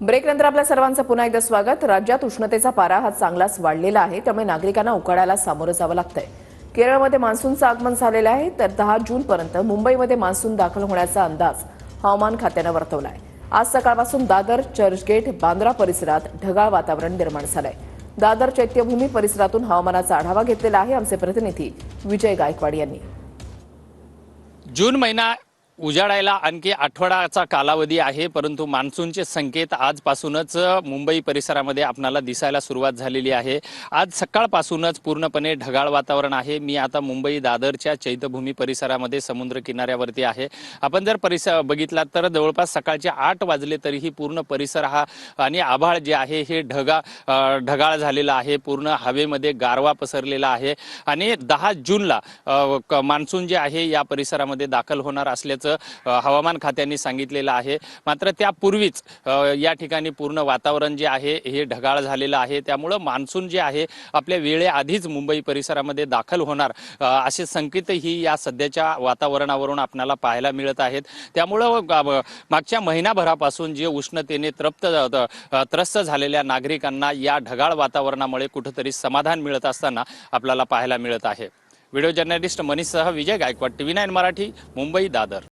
ब्रेकनंतर आपल्या सर्वांचं पुन्हा एकदा स्वागत। राज्यात उष्णतेचा पारा हा चांगलाच वाढलेला आहे, त्यामुळे नागरिकांना उकाड्याला सामोरं जावं लागतंय। केरळमध्ये मान्सूनचं आगमन झालेलं आहे, तर 10 जूनपर्यंत मुंबईमध्ये मान्सून दाखल होण्याचा अंदाज हवामान खात्यानं वर्तवलाय। आज सकाळपासून दादर, चर्चगेट, बांद्रा परिसरात ढगाळ वातावरण निर्माण झालंय। दादर चैत्यभूमी परिसरातून हवामानाचा आढावा घेतलेला आहे आमचे प्रतिनिधी विजय गायकवाड यांनी। जून महिना उजाडायला आणखी आठवडाचा कालावधी आहे, परंतु मान्सूनचे संकेत आजपासूनच मुंबई परिसरामध्ये आपल्याला दिसायला सुरुवात झालेली आहे। आज सकाळपासूनच पूर्णपणे ढगाळ वातावरण आहे। मी आता मुंबई दादरच्या चैत्यभूमी परिसरामध्ये समुद्र किनाऱ्यावरती आहे। आपण जर परिसर बघितला तर जवळपास सकाळचे 8 वाजले तरीही पूर्ण परिसर हा आणि आभाळ जे आहे हे ढगाळ झालेला आहे। पूर्ण हवेमध्ये गारवा पसरलेला आहे आणि 10 जूनला मान्सून जे आहे या परिसरामध्ये दाखल होणार असल्याचं हवामान खात्याने सांगितलेलं आहे। मात्र त्यापूर्वीच या ठिकाणी पूर्ण वातावरण जे आहे हे ढगाळ झालेलं आहे, त्यामुळे मान्सून जे आहे आपल्या वेळेआधीच मुंबई परिसरामध्ये दाखल होणार असे संकेतही या सध्याच्या वातावरणावरून आपल्याला पाहायला मिळत आहेत। त्यामुळे मागच्या महिनाभरापासून जे उष्णतेने त्रस्त झालेल्या नागरिकांना या ढगाळ वातावरणामुळे कुठेतरी समाधान मिळत असताना आपल्याला पाहायला मिळत आहे। व्हिडिओ जर्नलिस्ट मनीषसह विजय गायकवाड, TV9 मराठी, मुंबई दादर।